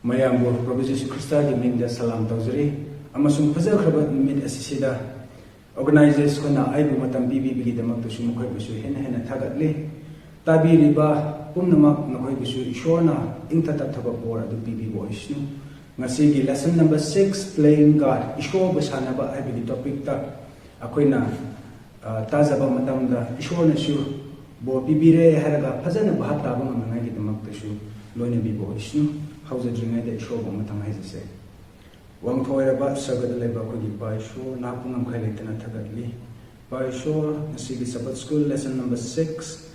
Mayambo Prabhu Jesu Christa gi mingda salam tawjari amasung fajakraba numit asisida organizers kona aibu matam bibi gi damak tu sumukoi bisu hena hena thagatli tabi riba pumnamak nakoi bisu ishorna ingta tathaba bor adu bibi boisnu ngasi gi lesson number 6 playing God ishor basanaba aibu gi topic ta akoina tazaba matam da ishorna shu bo bibire haraga fajana bhat taba ngai gi damak tu shu loina bi boisnu hausa dringai da isho bo matang hai se wang thoira ba sagad leba ko gi bai sho na pungam khai le tana thagatli bai sho nasi gi sabat school lesson number 6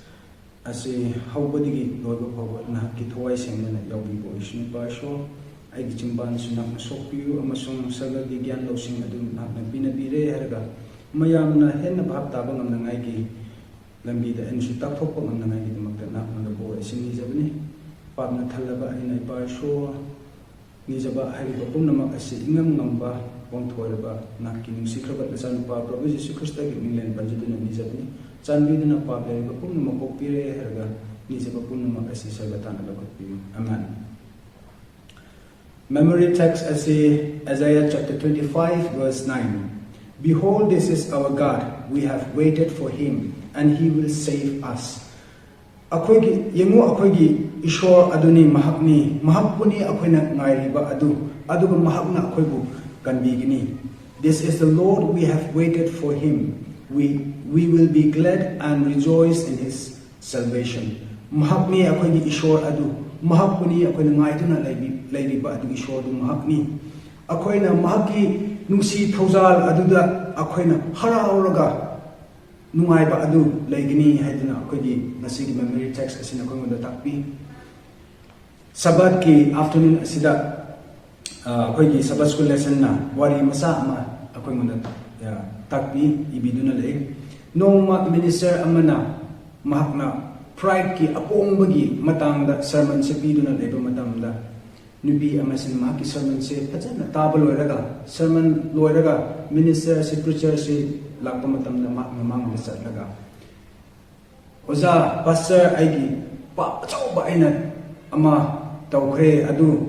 asi haubadi gi loiba phawa na ki thoi seng na yawi bo ishin bai sho ai gi chimban sunak sok piu amasung sagad gi gyan lo sing adu na bina bire haraga mayam na hen na bhap ta ba ngam na ngai gi lambi da en su tak thok pa ngam na ngai gi mak na na bo isin ni jabni Pabna thalaba ina ipa sho nijaba hariba pumnamak asi ingam ngamba wang thoiraba nakki nungsikrabat nasan pa Prabhu Jesu Christa gi minglen banjiduna nijabni chanbiduna pableriba pumnamak kopire harga nijaba pumnamak asi sagatana lakotpi amen. Memory text asi Isaiah chapter 25 verse 9. Behold, this is our God, we have waited for him and he will save us. Akoigi yengu akoigi ishor aduni mahakni mahapuni akoina ngairiba aduga mahakna akoibu kanbigini. This is the Lord, we have waited for him. We will be glad and rejoice in his salvation. Mahakni akoigi ishor adu mahapuni akoina ngaiduna lairiba adu ishor du mahakni. Akoina mahaki nungsi thaujal aduda akoina harauraga nungaiba adu laigini haiduna akoigi nasigi memory text asina koingoda takpi sabat ki afternoon asida akoigi sabat school lesson na wari masa ama akoingoda takpi ibiduna lei nongma minister amana mahakna pride ki apongbagi matangda sermon se piduna leiba matamda nubi amasin mahaki sermon se phajana taba loiraga sermon loiraga minister se preacher se lakpa matamda mamang da chatlaga oza pastor aigi pa chauba aina ama tawkhre adu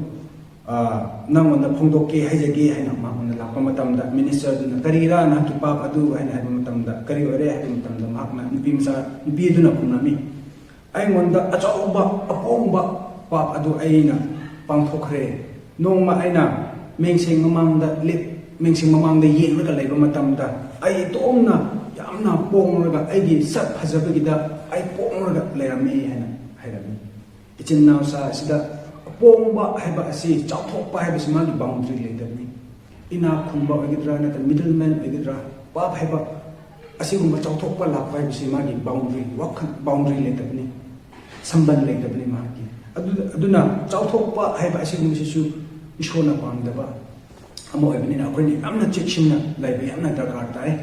nangona phongdokke haijage haina mamang lakpa matamda minister duna karira na ki pap adu haina haima matamda kari ore haima matamda mahakna nubi duna kunami aingonda achauba apongba pap adu aina pangthokre nongma aina mengsing mamangda lip mengsing mamangda yengraga leiba matamda ai tongna yamna pongraga aigi sat phajabagida ai pongraga leirami haina hairami ichin naw sa sida pongba haiba asi chauthokpa haiba simagi boundary leidabni ina khumba ogidra na middleman ogidra pap haiba asi gumba chauthokpa lakpa haiba simagi boundary wakhan boundary leidabni samban leidabni magi aduna chauthokpa haiba asi gumba sisu ishona pangdaba amo ebinina akoini amna chekshimna laiba yamna darkar tai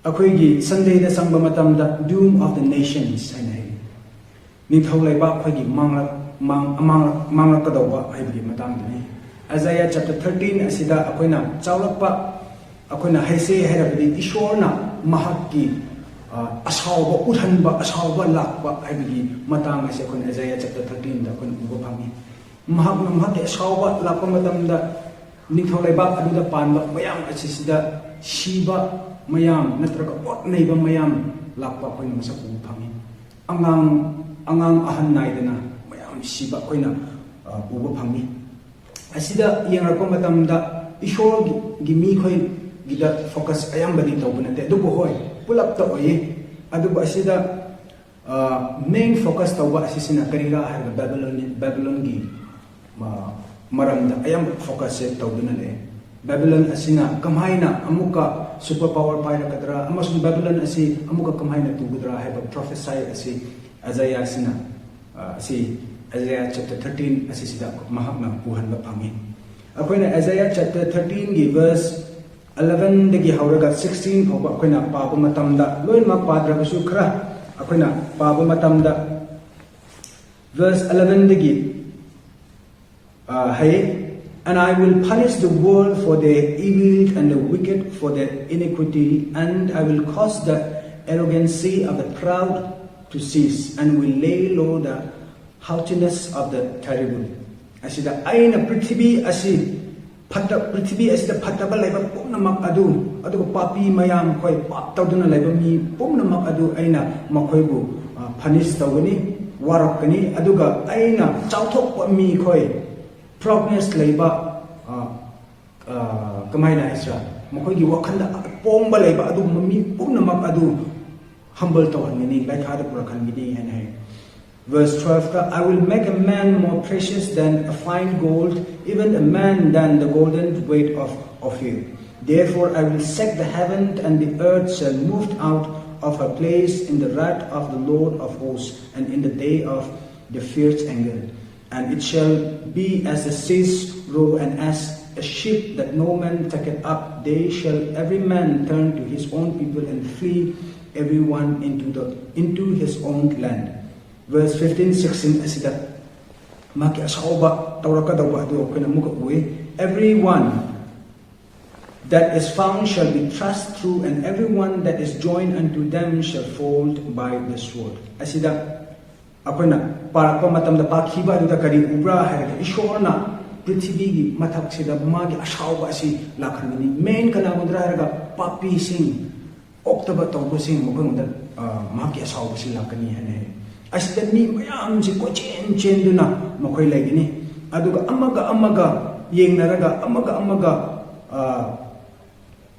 akoigi Sunday da sangba matamda doom of the nations haina ni thaulaiba akoigi mangla kadawba haibagi matamdani Isaiah chapter 13 asida akoina chaulakpa akoina haise hairabadi ishorna mahakki asawba uthanba asawba lakpa haibagi matang ase akoina Isaiah chapter 13 da akoina uba phangi mahakki asawba lakpa matamda ningthaulaiba aduda panba mayam asisida shiba mayam natraga otneiba mayam lakpa akoina masak uba phangi angang ahan naidana mayam shiba akoina uba phangi asida yengrakpa matamda ishor gi mi khoi gida focus ayambadi tawbunate adubu hoi pulap ta oye adubu asida main focus tawba asisina karira har Babylon gi maramda ayam focus se tawduna le Babylon asina kamhaina amuka superpower paira kadra amasung Babylon asi amuka kamhaina tugudra haiba prophesy asi Isaiah asina asi Isaiah chapter 13 asi sida mahakna puhanba phangi akoina Isaiah chapter 13 gi verse 11 dagi hauraga 16 phoba akoina paba matamda loinma padra basu khra akoina paba matamda verse 11 dagi and I will punish the world for their evil and the wicked for their iniquity, and I will cause the arrogancy of the proud to cease, and will lay low the haughtiness of the terrible. asida aina prithvi asi phatta prithvi asida phattaba laiba pumnamak adu aduga papi mayam khoi pap tawduna laiba mi pumnamak adu aina makhoibu punish tawgani warakani aduga aina chauthokpa mi khoi proudness laiba kamaina isra makhoigi wakhanda pongba laiba adu mi pumnamak adu humble tawhangani laikhada purakhangini hena hai. Verse 12, I will make a man more precious than a fine gold, even a man than the golden weight of Ophir. Therefore I will set the heaven and the earth shall move out of her place in the wrath of the Lord of hosts and in the day of the fierce anger. And it shall be as the seas row and as a ship that no man taketh up. They shall every man turn to his own people and flee everyone into his own land. Verse 15-16 asida maki asauba tawrakadawa adu okena muka uwe. Everyone that is found shall be thrust through, and everyone that is joined unto them shall fall by the sword. Asida apana parakpa matamda pakhiba aduda kari ubra hairaka ishorna prithvi gi mathak sida magi asauba asi lakhanini main kana mudra hairaka papi sing oktaba tawbo sing mokongda magi asauba si lakani hane. Asida mi mayam si ko chen duna makhoi laigini aduga amaga yengnaraga amaga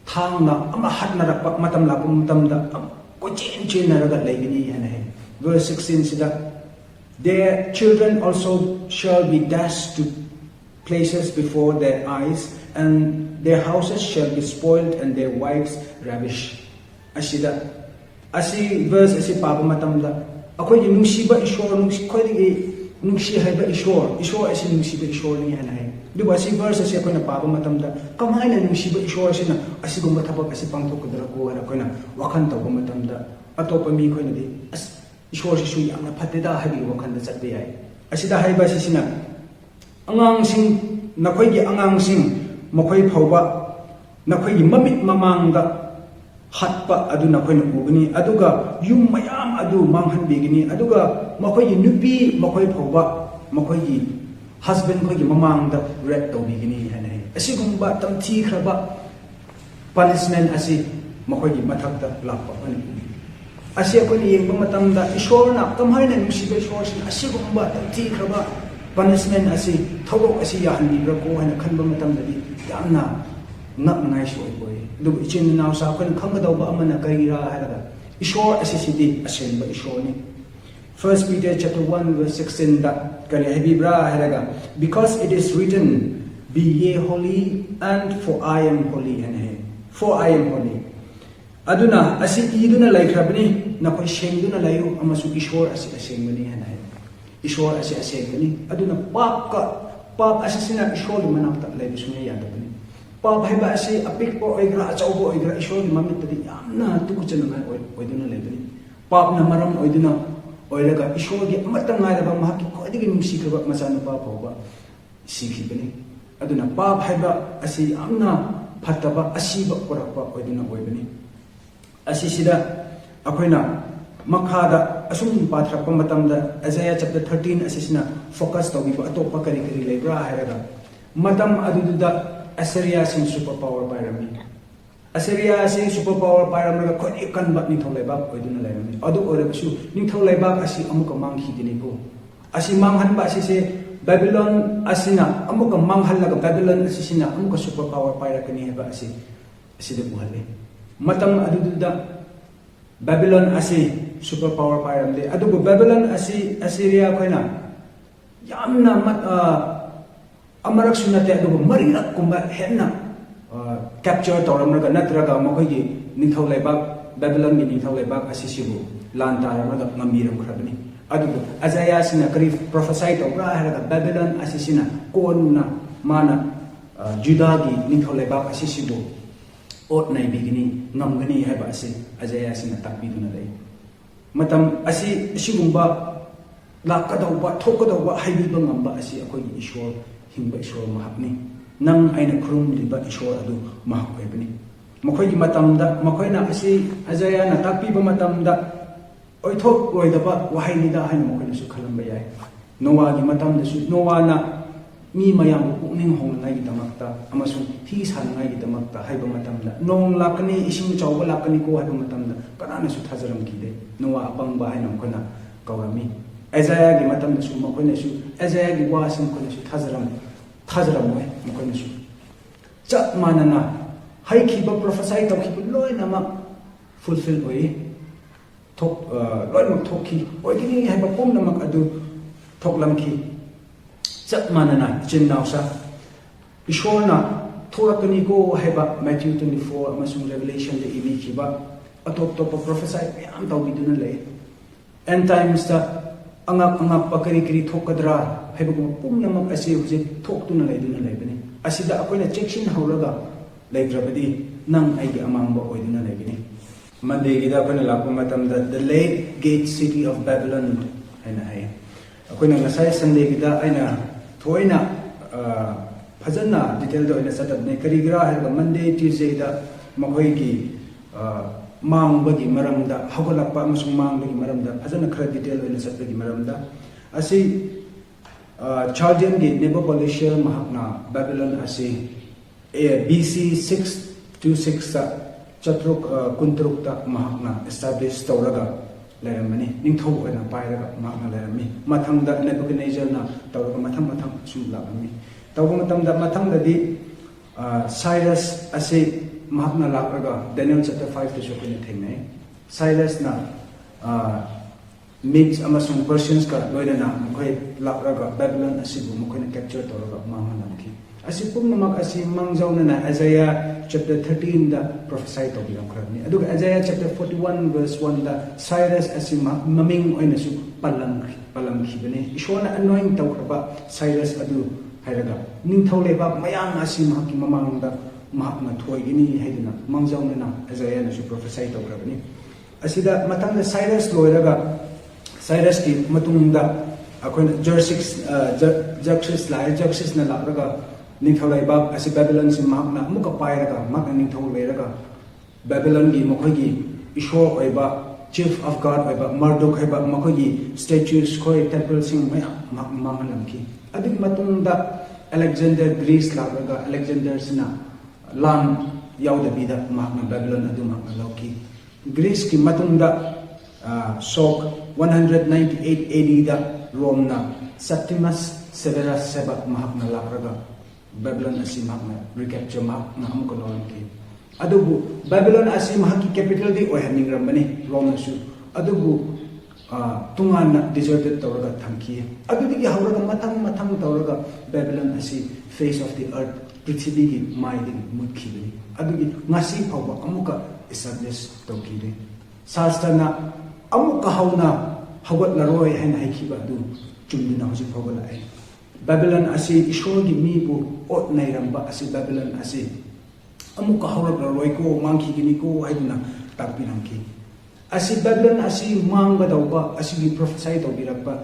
thangna ama hatnarakpa matam lakpa matamda ko chen naraga laigini hana hai. Verse 16 sida their children also shall be dashed to places before their eyes, and their houses shall be spoiled and their wives ravished. Asida asi verse asi paba matamda akhoi nungsiba ishor nungsi haiba ishor asi nungsiba ishor ni hana hai. Duba asi verse asi akhoi na paba matamda kamaina nungsiba ishor asina asi gumba thabak asi pangthokudra ko ana akhoi na wakhan tawba matamda atopa mi khoi na di as ishor si su yamna phatteda habi wakhan da chatbe yai. Asida haiba si sina angang sing nakhoi gi angang sing makhoi phauba nakhoi gi mamit mamangda hatpa adu nakhoi na ubani aduga yum mayam adu manghan begini aduga makhoi gi nupi makhoi phauba makhoi gi husband khoi gi mamangda rape to begini hana hai. Asigumba tamthi khraba punishment asi makhoi gi mathakta lakpa ani asi akhoi ni yengba matamda ishorna kamhaina nungsiba ishor sin asigumba tamthi khraba punishment asi thawok asi yahanbi rako hana khanba matamda di yamna ngakngai soi boy. Duba ichin naw sa khoi khangadaw ba amana karira haraga ishor asi sidi asenba ishor ni. 1 Peter chapter 1 verse 16 da kani habibra haraga because it is written be ye holy and for I am holy and for I am holy. Aduna asi iduna laikhrabni nakhoi sengduna layu amasu ishor asi asengmani hana ishor asi asengmani aduna pap asi sina ishor manakta laibisune yadabani. Pap haiba asi apikpo oigra achaubo oigra ishor mamit tadi yamna tukuchana oiduna laibani. Pap na maram oiduna oiraga ishor gi amatanga raba mahaki kodigi nungsi khaba masana pa phoba sikhibani. Aduna pap haiba asi yamna phattaba asiba korakpa oiduna oibani. Asi sida akhoina makhada asum pathrakpa matamda Isaiah chapter 13 asisina focus tawbiba atopa kari leibra hairaga matam aduda Assyria sing superpower pairami. Assyria sing superpower pairami ko ikan bat ni tholebak oiduna laimani adu orasu ni tholebak asi amuka manghi dini ko asi manghan ba asi se Babylon asina amuka manghal laga Babylon asisina amuka superpower pairakani heba asi asida buhale matam aduda Babylon asi superpower pairamde adugo Babylon asi Assyria khoina yamna amarak sunate adugo marirak kumba henna capture tawramraga natraga makhoi ningthau laibak Babylon ni ningthau laibak asi sibu lan taramraga ngamiram khrabani adugo Isaiah sina kari prophesy tawra haraga Babylon asi sina konuna mana Judah gi ningthau laibak asi sibu ot nai bigini ngamgani haiba asi Isaiah sina takbiduna lei matam asi sigumba lakadawba thokadawba haibiba ngamba asi akoi ishwar hingba ishwar mahapni nang aina khrum liba ishwar adu mahap oibani makhoi gi matamda makhoina asi Isaiah na takbiba matamda oithok oidaba wahainida haina makhoina su khalamba yai Noah gi matamda su Noah na mi mayam pukning hong ngai damakta amasung thi san ngai damakta haiba matamda nong lakani ising chawba lakani ko haiba matamda kanana su thajaram ki de nuwa apang ba hainam khona kawami Isaiah gi matamda su makoina su Isaiah gi wasim khona su thajaram we makoina su chat manana hai khiba prophesy to khiba loina ma fulfill oi thok loina thokhi oigini haiba pomna mak adu thoklam ki chat manana chin nausa ishona thorakani ko haiba Matthew 24 amasung Revelation de ibi khiba atop top prophesy yam tawbiduna le end times ta angap pakari kri thokadra haiba ko pumna mak ase huje thoktuna leiduna leibani asida akoina checkshin hauraga leibrabadi nang aigi amangba oiduna leibani Monday gida akoina lakpa matamda the late gate city of Babylon haina hai akoina ngasai Sunday gida aina thoina phajana detail do ina satabne karigira haiba Monday Tuesday da makhoi gi mangbagi maramda hagolakpa amasung mangbagi maramda phajana khara detail oina satbagi maramda asi Chaldean gi Nebuchadnezzar mahakna Babylon asi BC 626 sa chatruk kuntruk ta mahakna establish tawraga layamani ningthau oina pairaga mahakna layami mathangda Nebuchadnezzar na tawraga mathang sumlakami tawba matamda mathangda di Cyrus asi mahakna lakraga Daniel chapter 5 to shokini thengnai Cyrus na Medes amasung Persians ka loina mukhai lakraga Babylon asibu mukhai na capture tawraga mahanamki asi pumnamak asi mangjauna na Isaiah chapter 13 da prophesy to bilang krani aduga Isaiah chapter 41 verse 1 da Cyrus asi maming oina su palang khibane ishona anoint tawraba Cyrus adu hairaga ningthau leba mayang asi mahaki mamangda mahakna thoigini haiduna mangjauna na Isaiah na su prophesy to krani asida matangda Cyrus loiraga Cyrus ki matungda akoina Xerxes na lakraga ningthau leba asi Babylon si mahakna muka pairaga mahakna ningthau leiraga Babylon gi mokhogi ishor oiba chief of god oiba Marduk oiba mokhogi statues khoi temple sing maya mangalamki adik matungda Alexander Greece lakraga Alexander sina lan yauda bida mahakna Babylon adu mahakna lauki Greece ki matungda Sok 198 AD da Rome na Septimus Severus Seba mahakna lakraga Babylon asi mahakna recapture mahakna amukolon ki adubu Babylon asi mahaki capital di ohaning ramani Rome su adubu tungana deserted tawraga thamki adudigi hauraga mathang tawraga Babylon asi face of the earth prithvi gi maiding mutkibani adugi ngasi phawa amuka establish tawkide sastana amuka hauna hagot laroi haina haikhiba adu chumdina hoji phawa lai Babylon asi ishorgi mibu ot nairamba asi Babylon asi amuka haurak laroi ko mangki gini ko haiduna takpinamki asi Babylon asi mangba dauba asi gi prophesy tawbirakba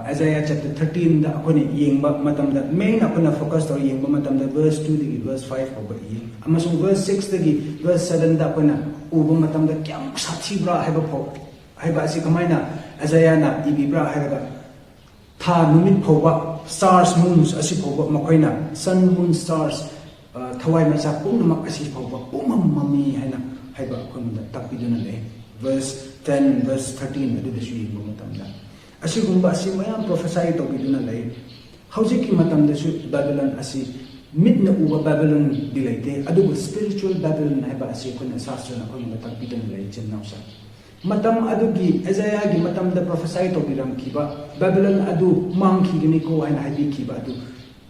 Isaiah chapter 13 da akone yengba matamda main akona focus to yengba matamda verse 2 digi verse 5 hoba yi amasung verse 6 digi verse 7 da akona uba matamda kyam sathibra haiba asi kamaina Isaiah na ibibra haiba tha numit phoba stars moons asi phoba makoina sun moon stars thawai macha pumnamak asi phoba pumam mami haina haiba akonda takpiduna le verse 10 verse 13 adu da shi yengba matamda asigumba asi mayam prophesy to biduna lai haujiki matam da su Babylon asi midna uba Babylon dilaite adugo spiritual Babylon haiba asi kuna sastra na kuna matam biduna lai chenausa matam adugi Isaiah gi matam da prophesy to biram kiba Babylon adu mangki gini ko haina haidi kiba adu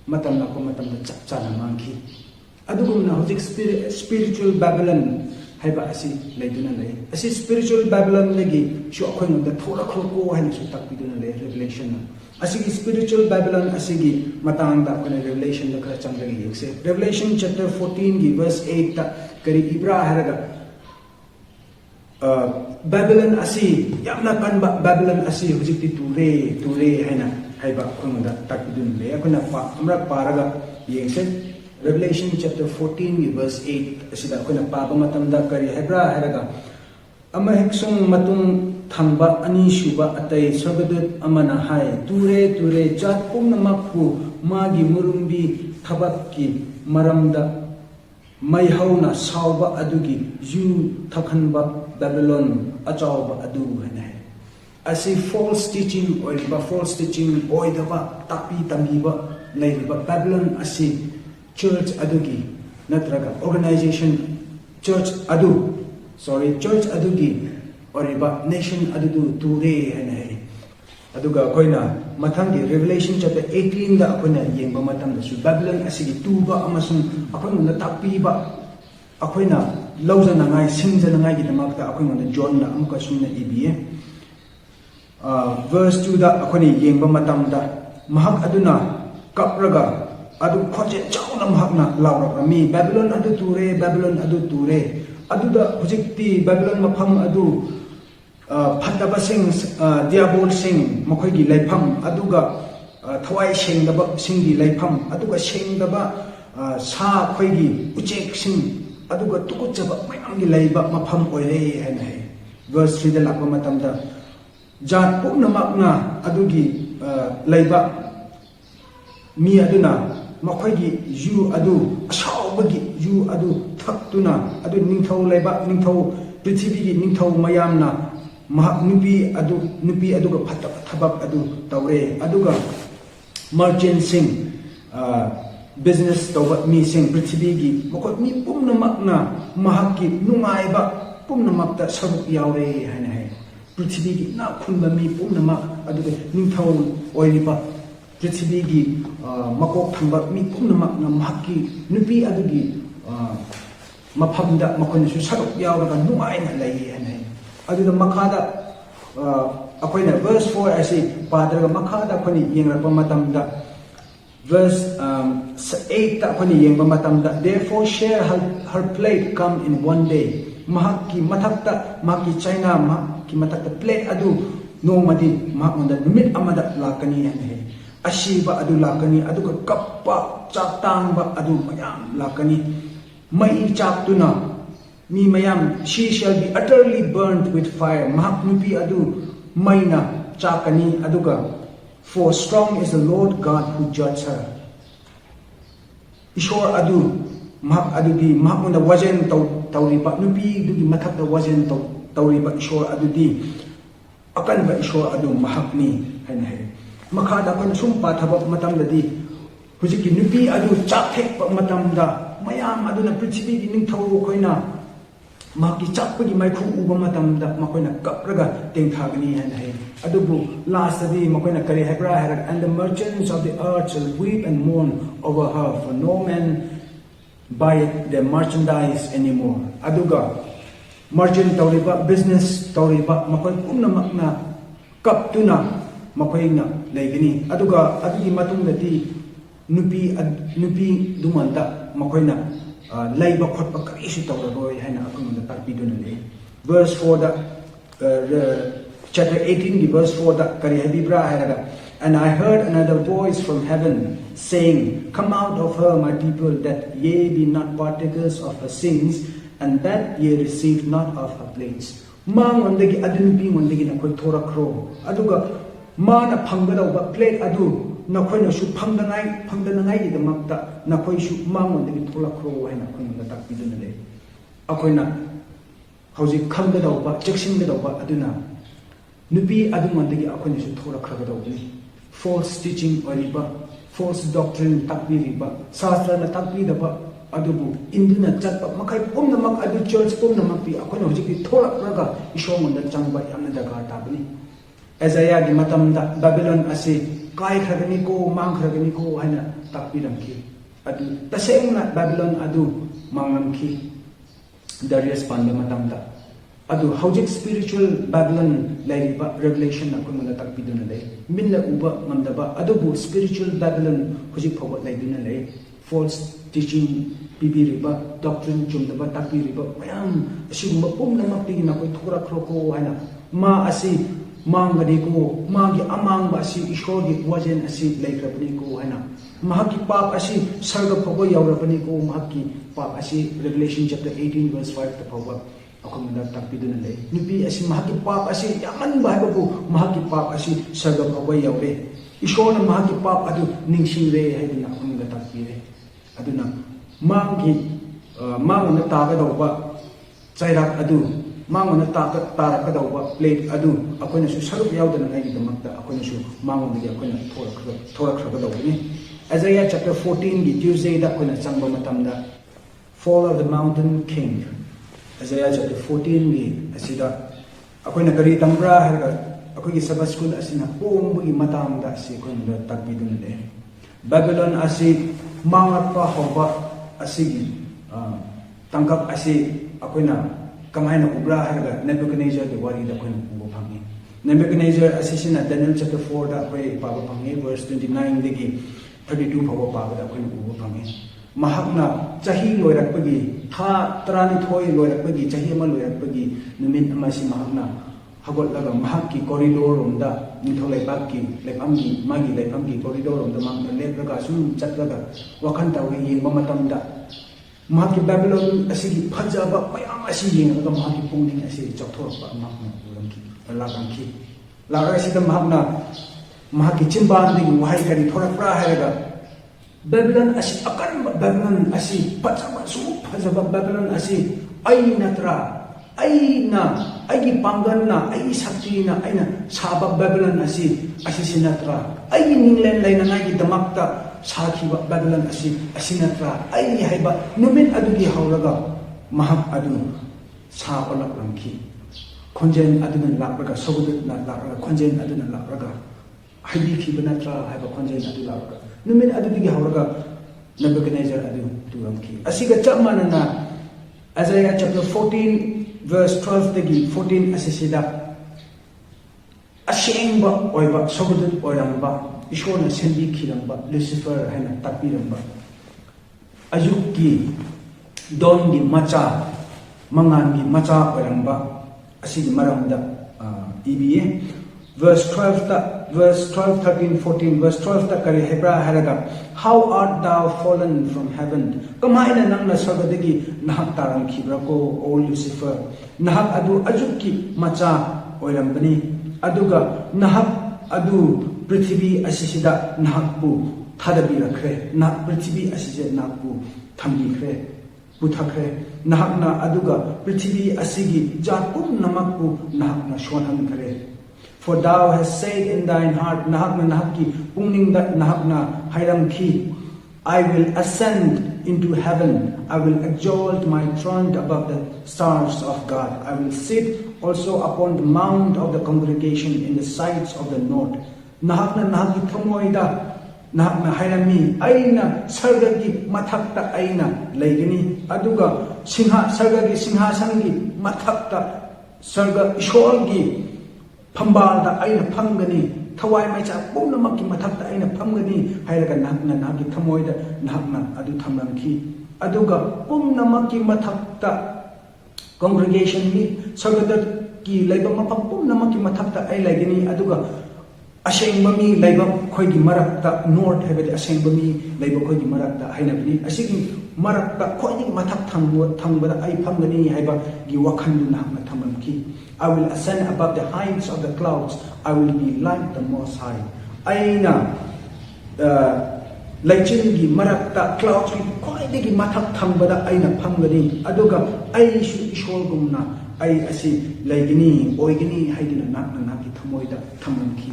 matam na ko matam da chapchana mangki adugum na hojik spiritual Babylon haiba asi leiduna lai asi spiritual Babylon legi shu akhoi da thola khoko haina su takpiduna lai revelation na asi gi spiritual Babylon asi gi matang da kuna revelation da khara changlagi yekse Revelation chapter 14 gi verse 8 ta kari ibra haraga Babylon asi yamna kan Babylon asi hujikti ture haina haiba akhoi da takpiduna lai akuna amra paraga yekse Revelation chapter 14 verse 8 asida akuna paba matamda kari hebra heraga ama heksung matung thangba ani shuba atai sargadut amana hai ture ture jat pumnamakpu magi murumbi thabakki maramda mai hauna sauba adugi yu thakhanba Babylon achauba adu hanai asi false teaching or false teaching oidaba tapi tambiba leiba Babylon asi church adugi natraga organization church adugi oriba nation adudu ture hanai aduga koina mathangi Revelation chapter 18 da akoina yengba matam da su Babylon asigi tuba amasung akoina tapiba akoina laujana ngai singjana ngai gi damakta akoina John na amka sumna ibiye verse 2 da akoina yengba matam da mahak aduna kapraga adu khoje chauna mahakna laura mi Babylon adu ture aduda hujikti Babylon mafam adu phataba sing diabol sing makhoi gi laifam aduga thawai sengdaba singgi laifam aduga sengdaba sa khoi gi uchek sing aduga tukuchaba mayam gi laiba mafam oire haina hai verse 3 da lakpa matamda jat pumnamakna adugi laiba mi aduna makhoi yu adu ashaubagi yu adu thaktuna adu ningthau laiba ningthau prithvi gi ningthau mayamna mahak nupi aduga thabak adu tawre aduga merchant sing business tawba mi sing prithvi gi makhoi mi pumnamakna mahakki nungaiba pumnamakta saruk yaure haina hai prithvi gi na khunba mi pumnamak aduga ningthau oiriba prithvi gi makok thamba mi pumnamakna mahakki nupi adugi mafamda makhoi su saruk yauraga nungaina lai haina aduda makhada akoina verse 4 asi padraga makhada akoini yengrapa matamda verse 8 ta akoini yengba matamda therefore share her plate come in one day mahakki mathakta mahakki china mahakki mathakta plate adu nomadi mahakonda numit amada lakani ane ashiba adu lakani aduga kappa chaktangba adu mayam lakani mai chaktuna mi mayam she shall be utterly burnt with fire mahak nupi adu maina chakani aduga for strong is the Lord God who judges her ishor adu mahak adugi mahakunda wajen tawriba nupi dugi mathakta wajen tawriba ishor adudi akanba ishor adu mahakni haina hai makhada kon sumpa thabak matamdadi hujiki nupi adu chathek matamda mayam aduna prithvi gi ningthau khoina maki chakpagi maikhu uba matamda makoina kapraga tengthagani haina hai adubu last adi makoina kare hebra harak and the merchants of the earth shall weep and mourn over her for no man buyeth their merchandise anymore aduga merchant tawriba business tawriba makoi kumna makna kaptuna makoina leigani aduga adugi matungdati nupi dumanda makoina laiba khotpa karisu tawraroi haina akumda tarpiduna le verse 4 da chapter 18 gi verse 4 da kari habibra hairaga and I heard another voice from heaven saying come out of her my people that ye be not partakers of her sins and that ye receive not of her plagues mang ondagi adunpi ondagi na koi thorakro aduga mana phangada plate adu nakhoi na su phangdanai gi damakta nakhoi su mangondagi tholakhro haina khoi takpiduna le akoina hauji khangdauba chekshingdauba aduna nupi adumondagi akoina su tholakhragadaubi false teaching oriba false doctrine takpiriba shastra na takpidaba adubu induna chatpa makai pumnamak adu church pumnamak pi akoina hauji tholakhraga ishongonda changba yamna daga tabani Isaiah gi matamda Babylon ase kai khragani ko mang khragani ko haina takpiramki adu tasengna Babylon adu mangamki Darius panda matamda adu hojik spiritual Babylon laiba revelation akumala takpiduna lei minla uba mandaba adubu spiritual Babylon hojik phoba laiduna lei false teaching bibiriba doctrine chumdaba takpiriba mayam asigumba pumna mapti na koi thora khroko haina ma asi mangani ko magi amang ba si ishor gi wajen asi laikrapani ko haina mahaki pap asi sarga phoba yaurapani ko mahaki pap asi Revelation chapter 18 verse 5 ta phoba ꯑꯩꯈꯣꯏꯗ ꯇꯥꯛꯄꯤꯗꯨꯅ ꯂꯩ ꯅꯨꯄꯤ ꯑꯁꯤ ꯃꯍꯥꯛꯀꯤ ꯄꯥꯞ ꯑꯁꯤ ꯌꯥꯝꯃꯟꯕ ꯍꯥꯏꯕꯕꯨ ꯃꯍꯥꯛꯀꯤ ꯄꯥꯞ ꯑꯁꯤ ꯁꯔꯒ ꯐꯥꯎꯕ ꯌꯧꯔꯦ ꯏꯁꯣꯔꯅ ꯃꯍꯥꯛꯀꯤ ꯄꯥꯞ ꯑꯗꯨ ꯅꯤꯡꯁꯤꯡꯂꯦ ꯍꯥꯏꯗꯨꯅ ꯑꯩꯈꯣꯏꯗ ꯇꯥꯛꯄꯤꯔꯦ ꯑꯗꯨꯅ ꯃꯉꯣꯟꯗ ꯇꯥꯒꯗꯧꯕ ꯆꯩꯔꯥꯛ ꯑꯗꯨ ꯃꯉꯣꯟꯗ ꯇꯥꯔꯛꯀꯗꯧꯕ ꯄ꯭ꯂꯦꯠ ꯑꯗꯨ ꯑꯩꯈꯣꯏꯅꯁꯨ ꯁꯔꯨꯛ ꯌꯥꯎꯗꯅꯉꯥꯏꯒꯤꯗꯃꯛꯇ ꯑꯩꯈꯣꯏꯅꯁꯨ ꯃꯉꯣꯟꯗꯒꯤ ꯑꯩꯈꯣꯏꯅ ꯊꯣꯔꯛꯈ꯭ꯔꯒꯗꯧꯕꯅꯤ Isaiah chapter 14ꯒꯤ Tuesdayꯗ ꯑꯩꯈꯣꯏꯅ ꯆꯪꯕ ꯃꯇꯝꯗ Fall of the Mountain King Isaiah chapter 14ꯒꯤ ꯑꯁꯤꯗ ꯑꯩꯈꯣꯏꯅ ꯀꯔꯤ ꯇꯝꯕ꯭ꯔꯥ ꯍꯥꯏꯔꯒ ꯑꯩꯈꯣꯏꯒꯤ ꯁꯕꯠ ꯁ꯭ꯀꯨꯜ ꯑꯁꯤꯅ ꯄꯣꯡꯕꯒꯤ ꯃꯇꯥꯡꯗ ꯑꯁꯤ ꯑꯩꯈꯣꯏꯅ ꯇꯥꯛꯄꯤꯗꯨꯅ ꯂꯩ ꯕꯦꯕꯤꯂꯣꯟ ꯑꯁꯤ ꯃꯥꯡꯂꯛꯄ ꯍꯧꯕ ꯑꯁꯤꯒꯤ ꯇꯥꯡꯀꯛ ꯑꯁꯤ ꯑꯩꯈꯣꯏꯅ ꯀꯃꯥꯏꯅ ꯎꯕ꯭ꯔꯥ ꯍꯥꯏꯔꯒ ꯅꯦꯕꯨꯀꯗꯅꯦꯖꯔꯒꯤ ꯋꯥꯔꯤꯗ ꯑꯩꯈꯣꯏꯅ ꯎꯕ ꯐꯪꯉꯤ ꯅꯦꯕꯨꯀꯗꯅꯦꯖꯔ ꯑꯁꯤꯁꯤꯅ Daniel chapter 4ꯗ ꯑꯩꯈꯣꯏ ꯄꯥꯕ ꯐꯪꯉꯤ verse 29ꯗꯒꯤ 32 ꯐꯥꯎꯕ ꯄꯥꯕꯗ ꯑꯩꯈꯣꯏꯅ ꯎꯕ ꯐꯪꯉꯤ ꯃꯍꯥꯛꯅ ꯆꯍꯤ ꯂꯣꯏꯔꯛꯄꯒꯤ ꯊꯥ 12 ꯂꯣꯏꯔꯛꯄꯒꯤ ꯆꯍꯤ ꯑꯃ ꯂꯣꯏꯔꯛꯄꯒꯤ ꯅꯨꯃꯤꯠ ꯑꯃꯁꯤ ꯃꯍꯥꯛꯅ ꯍꯧꯒꯠꯂꯒ ꯃꯍꯥꯛꯀꯤ ꯀꯣꯔꯤꯗꯣꯔꯔꯣꯝꯗ ꯅꯤꯡꯊꯧ ꯂꯩꯕꯥꯛꯀꯤ ꯃꯥꯒꯤ ꯂꯩꯐꯝꯒꯤ ꯀꯣꯔꯤꯗꯣꯔꯔꯣꯝꯗ ꯃꯍꯥꯛꯅ ꯂꯦꯞꯂꯒ ꯁꯨꯝ ꯆꯠꯂꯒ ꯋꯥꯈꯜ ꯇꯧꯔꯒ ꯌꯦꯡꯕ ꯃꯇꯝꯗ ꯃꯍꯥꯛꯀꯤ ꯕꯦꯕꯤꯂꯣꯟ ꯑꯁꯤꯒꯤ ꯐꯖꯕ ꯃꯌꯥꯝ ꯑꯁꯤ ꯌꯦꯡꯂꯒ ꯃꯍꯥꯛꯀꯤ ꯄꯨꯛꯅꯤꯡ ꯑꯁꯤ ꯆꯥꯎꯊꯣꯔꯛꯄ ꯃꯍꯥꯛꯅ ꯂꯥꯛꯂꯝꯈꯤ ꯂꯥꯛꯂꯒ ꯑꯁꯤꯗ ꯃꯍꯥꯛꯅ ꯃꯍꯥꯛꯀꯤ ꯆꯤꯟꯕꯥꯟꯗꯒꯤ ꯋꯥꯍꯩ ꯀꯔꯤ ꯊꯣꯔꯛꯄ꯭ꯔꯥ ꯍꯥꯏꯔꯒ Babylon asi akanba Babylon asi fajaba sumuk fajaba Babylon asi ai natra aina aigi panganna aigi saktina aina saba Babylon asi sinatra aigi ninglen lainangai gi damakta sakhiba Babylon asi natra ai haiba numit adugi hauraga mahak adu sabalak lamki khonjen aduna lakraga sobudna lakraga khonjen aduna lakraga haidi khibanatra haiba khonjen adu lakraga numit adudigi hauraga Nebuchadnezzar adu turamki asiga chamanana Isaiah chapter 14 verse 12 dagi 14 asisida ashengba oiba sobudut oiramba ishona sendi khiramba Lucifer haina tapiramba ajukki dongi macha mangangi macha oiramba asigi maramda ibiye verse 12 13 14 verse 12 ta kari hebra haraga how art thou fallen from heaven kamaina nangna sagadagi nahak taram khibra ko o Lucifer nahak adu ajukki macha oirambani aduga nahak adu prithvi asisida nahakpu thadabi rakhe na prithvi asije nakpu thambi kre puthakre nahakna aduga prithvi asigi jatum namakpu nahakna shonham kare For thou hast said in thine heart, Nahakna Nahaki, Pungning that Nahakna Hairamki, I will ascend into heaven, I will exalt my throne above the stars of God, I will sit also upon the mount of the congregation in the sides of the north. Nahakna Nahaki Thamoida, Nahakna Hairami, Aina, Sargagi, Mathakta Aina, Laigini, Aduga, Sargagi, Singhasangi, Mathakta, Sarga Ishorgi, Pambalda aina phamgani thawai maicha pumnamakki mathakta aina phamgani hairaga nahakna nahaki thamoida nahakna adu thamramki aduga pumnamakki mathakta congregation ni sagadar ki laiba mafam pumnamakki mathakta ai laigini aduga asengba mi laiba khoigi marakta north habedi asengba mi laiba khoigi marakta hainabni asigi marakta khoigi mathak thangbada ai phamgani haiba gi wakhandu nahakna thamramki I will ascend above the heights of the clouds. I will be like the Most High. Aina Laichingi Marakta clouds ki khoidagi mathak thambada aina phamgani aduga ai shu ishorgumna ai asi laigini oigini haidina nakna naki thamoida thamamki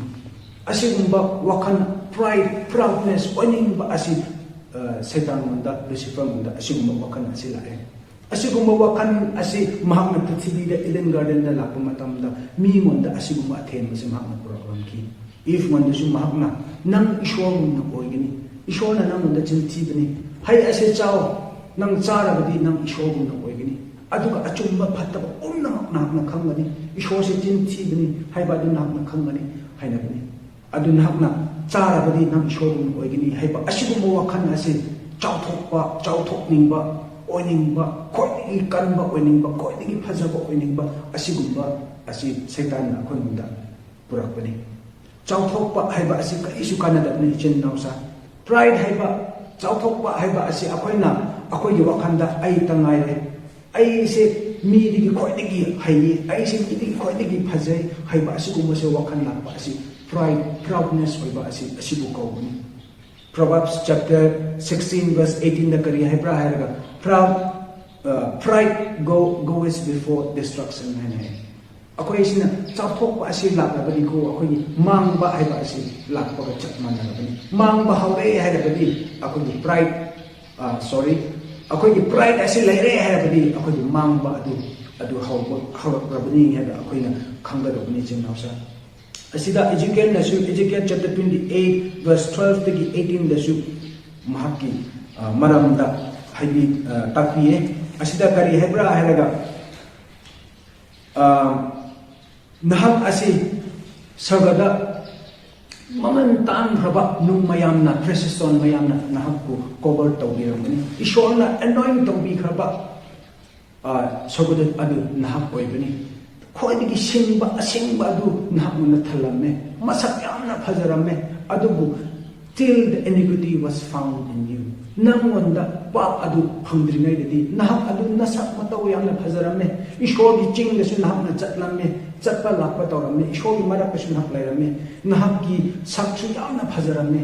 asigumba wakan pride proudness oiningba asi Satan munda Lucifer munda asigumba wakan asi lae asigumba wakan asi mahakna prithibida Eden garden da lakpa matamda mi monda asigumba athen mase mahakna purakramki if monda su mahakna nang ishorgumna oigini ishorna nang monda chilthibani hai ase chao nang charabadi nang ishorgumna oigini aduga achumba phattaba umna nakna khangani ishor se chilthibani haiba du nakna khangani hainabani adu nakna charabadi nang ishorgumna oigini haiba asigumba wakan ase chauthokningba oiningba khoidigi kanba oiningba khoidigi phajaba oiningba asigumba asi Satan na khonda purakpani chauthokpa haiba asi kaisu kanadabni chen nausa pride haiba chauthokpa haiba asi akoina akoigi wakhanda ai tangai re ai se ꯃꯤꯗꯒꯤ ꯈ꯭ꯋꯥꯏꯗꯒꯤ ꯍꯩꯌꯦ ꯑꯩꯁꯦ ꯃꯤꯗꯒꯤ ꯈ꯭ꯋꯥꯏꯗꯒꯤ ꯐꯖꯩ ꯍꯩꯕ ꯑꯁꯤꯒꯨꯝꯕꯁꯦ ꯋꯥꯈꯜ ꯂꯥꯛꯄ ꯑꯁꯤ proudness ꯑꯣꯏꯕ ꯑꯁꯤꯕꯨ ꯀꯧꯕꯅꯤ. Proverbs chapter 16 verse 18 kari haibra hairaga pride goes before destruction hai akoi isina chathok pa asi lakabani ko akoi mangba haiba asi lakpa ga chatmana bani mangba haure hairabani akoi pride akoi pride asi laire hairabani akoi mangba adu haurabani haiba akoi na khangadabani jinausa asida Ezekiel chapter 28 verse 12 to 18 dasu mahaki maramda haibi takiye asida kari hebra halaga nahak asi sagada maman tan raba nung mayamna precious stone mayamna nahak ko cover tawbiramani ishorna anoint tawbi khraba sagada adu nahak oibani khwai singba asingba adu nahakna thalamme masak yamna phajaramme adubu till the iniquity was found in you nangonda pap adu phangdringai dadi nahak adu nasak mataw yamna phajaramme ishori chingda su nahakna chatlamme chatpa lakpa tawramme ishori marak su nahak lairamme nahak ki saksu yamna phajaramme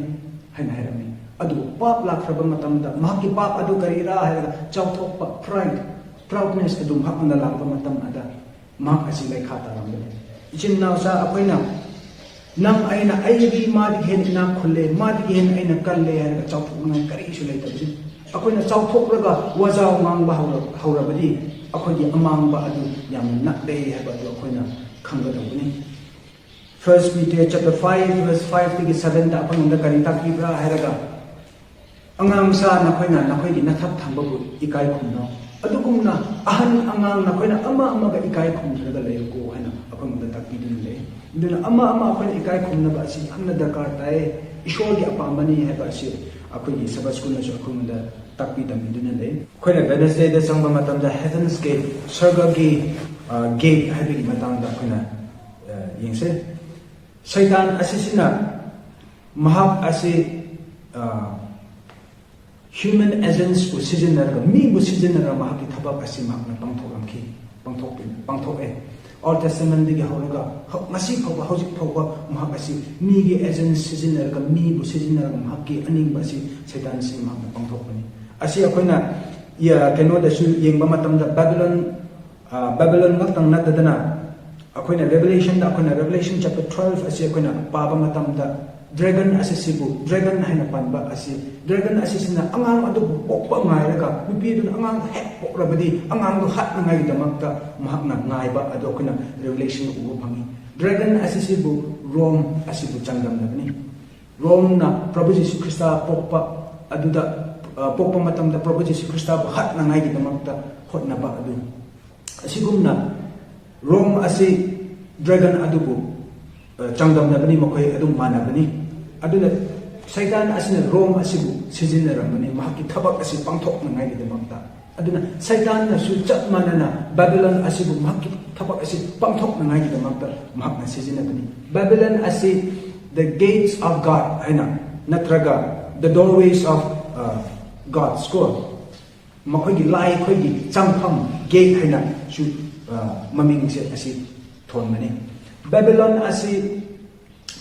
haina hairamme adu pap lakraba matamda mahaki pap adu karira haira chawthokpa proudness adu mahakna lakpa matam ada mak asi lai khata rambe ichin naw sa apoina nang aina aibi madi hen ina khulle madi hen aina kalle har ka chawthok na kari su lai tabsi apoina chawthok raga wajaw mang ba haurabadi akoi amang ba adu yam nak dei ha ba adu apoina khanga dawni. First Peter chapter 5 verse 5 to 7 da apoina kari takibra haraga angam sa na khoina na khoi na thap thamba bu ikai khumno adugumna ahan angang na koina ama ga ikai khumdraga leiko haina apamda takpidun le duna ama akoina ikai khumna ba asi amna dakar tae ishorgi apambani hai ba asi akoi sabas kunna so akumda takpidam duna le koina Wednesday da sangba matamda heaven's gate sarga gi gate habi matangda koina yengse Satan asisina mahak asi human agents ko sizinaraga mi bu sizinaraga mahaki thabak asi mahakna pangthok Old Testament digi hauraga ngasi phawba hojik phawba mahak asi mi gi agents sizinaraga mi bu sizinaraga mahaki aningba asi Satan si mahakna pangthokani asi akoina ya keno da su yengba matamda Babylon ngaktang natadana akoina Revelation chapter 12 asi akoina paba matamda dragon asisibu dragon haina panba asi dragon asisina angang adu pokpa ngairaga nupi du angang hek pokrabadi angang du hat ngai damakta mahakna ngaiba adu kuna Revelation ubu phangi dragon asisibu Rome asibu changdam nabni Rome na Prabhu Jesus Christa pokpa aduda pokpa matamda Prabhu Jesus Christa hat ngai damakta hotna ba adu asigumna Rome asi dragon adubu changdam nabni makoi adu manabani aduna Satan asina Rome asibu sizinnaramani mahaki thabak asi pangthokna ngai damakta aduna Satan na su chat manana Babylon asibu mahaki thabak asi pangthokna ngai damakta mahakna sizinabani Babylon asi the gates of God haina natraga the doorways of God's court makhoi lai khoi gi changpham gate haina su maming se asi thonmani Babylon asi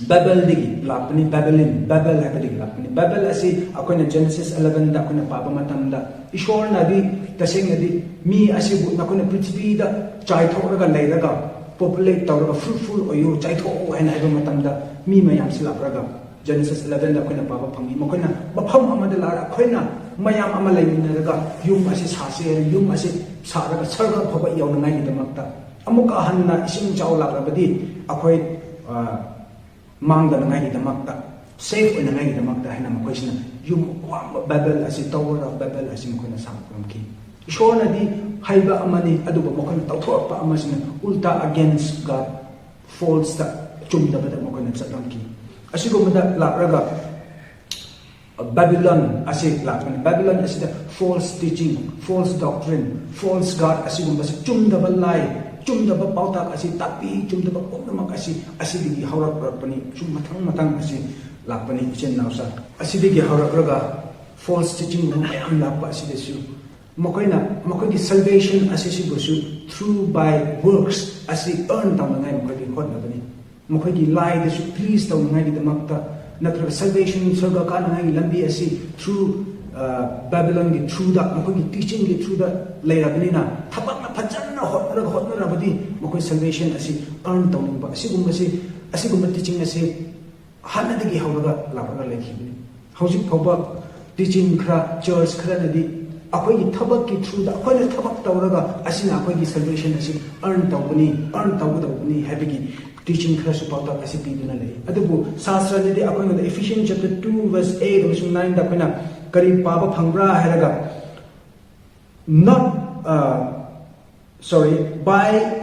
Babel digi lakpani Babel habadi lakpani Babel asi akoina Genesis 11 da akoina paba matamda ishor na di taseng na di mi asi bu na akoina prithvi da chai thoraga leiraga populate tawraga fruitful oyo chai tho haina haiba matamda mi mayam silapraga Genesis 11 da akoina paba phangi makoina bafam amada lara akoina mayam ama leiminaraga yum asi sase yum asi saraga sarga phaba yauna ngai damakta amuka hanna ising chaw lakrabadi akoi mangda ngai damakta safe oina ngai damakta haina makoisina yum Babel asi tower of Babel asi makoina samkamki ishona di haiba amani aduba makoina tawthorpa amasina ulta against God false ta chumda bada makoina chatlamki asigumada lakraga Babylon asi lakman Babylon asi the false teaching false doctrine false God asigumba si chumda balai chumdaba pautak asi tapi chumdaba poknamak asi digi haurak rakpani chum matang asi lakpani chen nausa asi digi haurak raga false teaching mayam lakpa asi desu Makoy salvation asisibusu through by works asi earn tawnangai makoy hotnabani makoy lie dasu please tawnangai damakta natra salvation sarga kanangai lambi asi through Babylon gi through da makoy teaching gi through da leirabnina thabakna phajanna hotna rabadi makoy salvation asi earn tawningba asigumba teaching asi hanadagi hawraga lapaga lekhibni hojik thoba teaching khra church khra nadi akhoi thabak ki through da akhoi thabak tawraga asina akhoi gi salvation asi earn tawbani habigi teaching khra su pawta asi piduna lei adubu sastra nadi akhoi da Ephesians chapter 2 verse 8 amsung 9 da khona kari paba phangbra haraga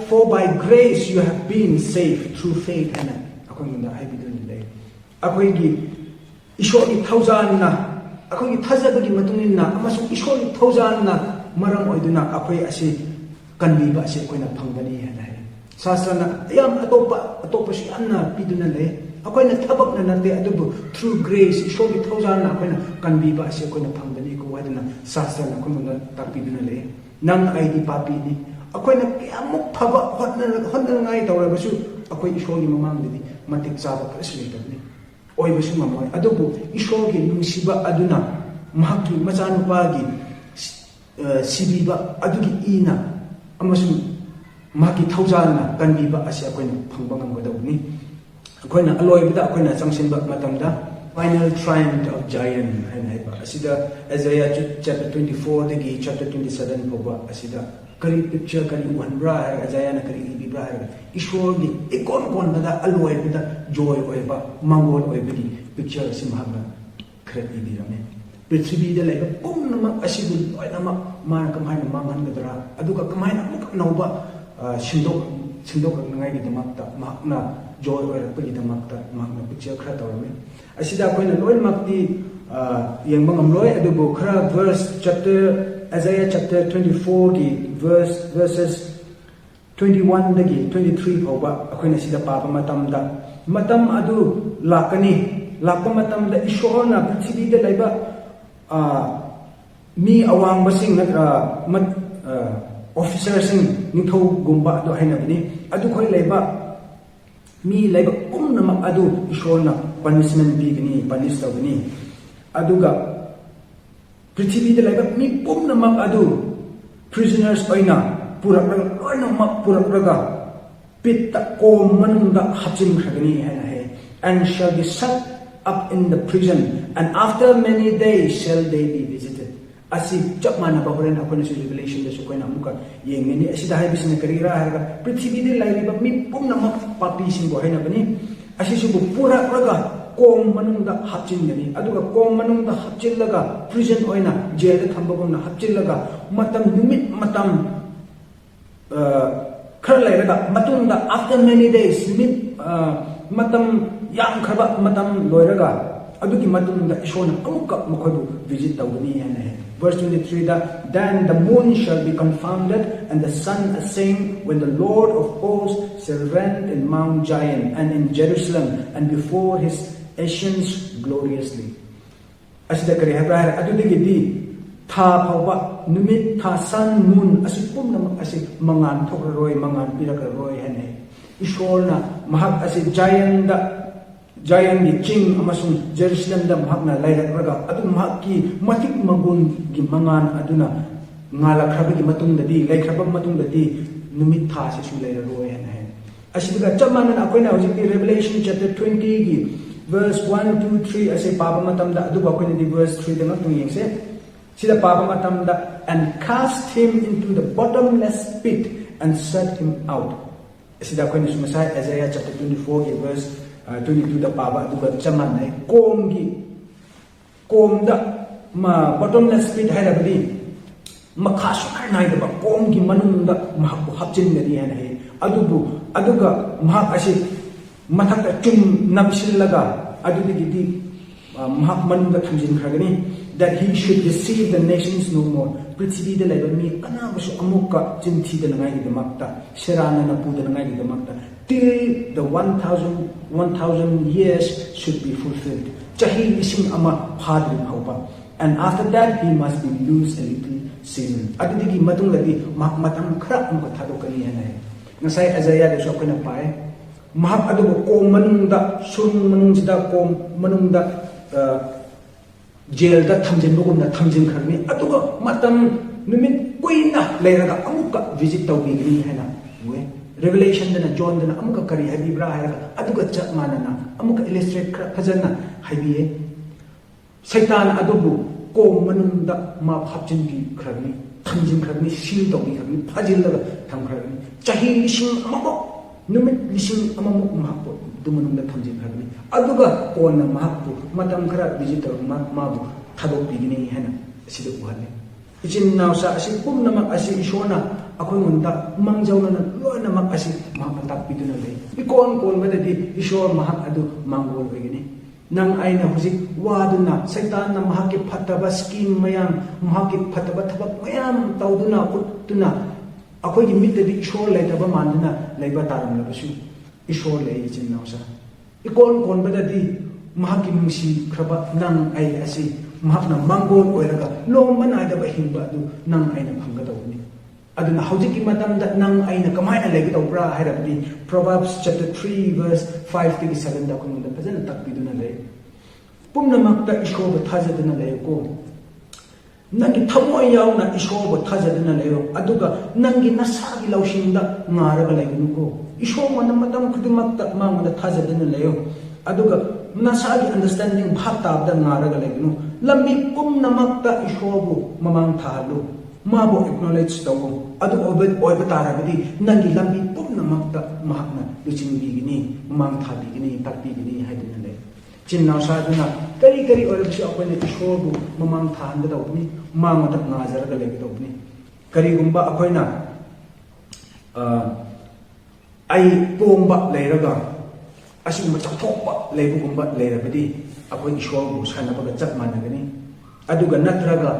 for by grace you have been saved through faith and akhoi da habiduna lei akhoi gi ishori thaujanna akhoi thajabagi matunina amasung ishori thaujanna maram oiduna akhoi asi kanbiba asi koina phangbani hana hai sastrana yam atopa si anna piduna le akoina thabak na nate adubu through grace ishori thaujanna akoina kanbiba asi koina phangbani ko waduna sastrana khumuna takpiduna le nang aidi papi ni akoina kyamuk phaba hotna ngai tawrabasu akoi ishori mamangdini matik chaba president oibasu mamoy adubu ishorgi nungsiba aduna mahaki machanupagi sibiba adugi ina amasu mahaki thaujanna kanbiba asi akoina phangba ngamgadawni akoina aloibada akoina changsinba matamda final triumph of giant haiba asida Isaiah chapter 24 dagi chapter 27 boba asida kari picture kari wanbra Isaiah na kari ibibra ishorgi ikon bada aloibada joy oiba mangol oibadi picture si mahagna kret ibirame prithvi da laiba pumnama asibu oinama mana kamhaina manghangadra aduga kamhaina amuk nauba sindok ngai gi damakta mahna joy oirapagi damakta mahna picture khra tawrame asida koina loimakti yengba ngamloi adubu khra verse Isaiah chapter 24 gi verses 21 dagi 23 phawba akoina sida papa matam adu lakani lakpa matamda ishorna prithvi da laiba mi awang basing officers sing nithau gumba do hainabni adu khoi laiba mi laiba umnama adu ishorna punishment bigni punish tawni aduga prithvi da laiba mi umnama adu prisoners oina purakraga pitta kom manunda hachim khagni haina hai and shall be shut up in the prison and after many days shall they be visited asi chapmana bahoren akona su revelation da su koina amuka yengeni asida haibisina karira harga prithvi de lairiba mi pumna mak papi sin bo haina bani asi su pura raga kom manungda hapchingani aduga kom manungda hapchillaga prison oina jail da thambagona hapchillaga matam numit matam khar lairaga matunda after many days matam yang khaba matam loiraga adugi matunda ishona amukka makhodu visit tawni hana verse 23 da then the moon shall be confounded and the sun ashamed when the Lord of hosts shall reign in Mount Zion and in Jerusalem and before his nations gloriously asida kare habra adudigi di tha phawba numit tha sun moon asipum nam asi mangan thokraroi mangan pirakroi hane ishorna mahak asi giant the king amasung Jerusalem da mahakna lairakraga adu mahaki matik magun gi mangan aduna ngala khrabagi matungdadi laikhrabag matungdadi numit tha se su lairaroi hane asiga chamana akoina hojik Revelation chapter 20 gi verse 1 2 3 ase papa matamda adu akoina di verse 3 da ngatung yengse sida papa matamda and cast him into the bottomless pit and set him out sida akoina sumasai Isaiah chapter 24 gi verse 22 da paba aduga chaman hai komda ma bottomless pit hairabadi makhasu karnai da komgi manunda mahku hapchin gari hai aduga mahak asi mathakta chum namsillaga adudigi mahak manunda thamjin khagani that he should deceive the nations no more prithvi da laiba mi kana basu amukka chinthi da ngai gi damakta sirana na pu da ngai gi damakta till the 1000 years should be fulfilled chahi ising ama phadri hauba and after that he must be loosed a little season adudigi matungdadi matam khara amka thadokani hena ngasai azaya de so kana pai mahak adu ko manungda sun manungsida ko manungda jail da thamjin bugumna thamjin kharmi aduga matam numit kuina leiraga amuka visit tawbigini hena we revelation dana john dana amuka kari habibra haira aduga chat manana amuka illustrate khara phajana haibiye satan adubu ko manungda ma phapjin gi kharni thamjin kharni sil tawbi kharni phajil daga tham kharni chahi lising amako numit lising amamo mahpo dumunungda thamjin kharni aduga kona mahpo matam khara visit mabu thadok bigini hena sida uhale ichin naw sa asi pumnamak asi ishona akoy munda mangjawna na loinamak asi mahapatak biduna lay ikon kon madadi ishor mahak adu manggol begini nang aina hujik waduna satan na mahaki phataba scheme mayam mahaki phataba thabak mayam tawduna kutuna akoy gi mitadi ishor laitaba manduna laiba taram labasu ishor lay ichin naw sa ikon kon madadi mahaki nungsi kraba nang ai asi mahakna manggol oiraga lomana adaba himba adu nang aina phanggadawni aduna hawjiki matamda nang aina kamaina legidawbra hairabdi Proverbs chapter 3 verse 5 to 7 da kununda fazana takbiduna lay pumnamakta ishoba thajaduna layko nangi thamoy yawna ishoba thajaduna layo aduga nangi nasagi lawshinda ngaraga laygunuko ishoma matam kudumakta manguna thajaduna layo aduga nasagi understanding bhatabda ngaraga laygunu lambi pumnamakta ishobu mamang thalo mabo acknowledge tawo adu oiba tarabadi nangi lambi pumnamakta mahakna luchingigini mamang thabigini takbigini haiduna lay chinnaw saduna kari kari oirabsi akoina ishobu mamang thanda dawni mangota ngajaraga laygadawni karigumba akoina ai pomba layraga asigumba chathokpa laybugumba layrabadi akoin ishobu sanabaga chap managani aduga natraga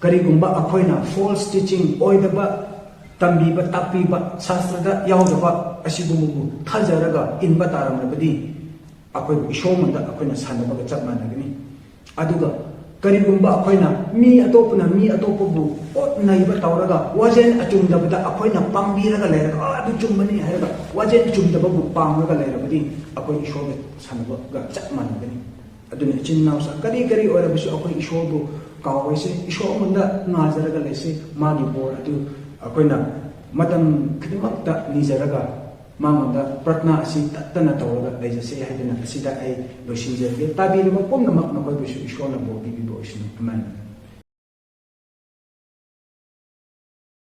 karigumba akoina false teaching oidaba tambiba tapiba shastrada yaudaba asigumubu thajaraga inba taramabadi akoy ishomanda akoina sanabaga chap managani aduga karigumba akoina mi atopubu ot naiba tawraga wajen achumdabada akoina pambiraga layraga adu chumbani hairaga wajen chumdababu pamraga layrabadi akoy ishobe sanabaga chap managani aduna chinnaw sa kari kari orabisu akoy ishobu kawese ishomanda ngajaraga lese magi bor adu akoina matam khidmakta nijaraga mangda pratna asi tatana tawraga leijase haidina asida ai losinjerge tabirima pomnamak nakoy bisu ishona bo bibi bo isnu amen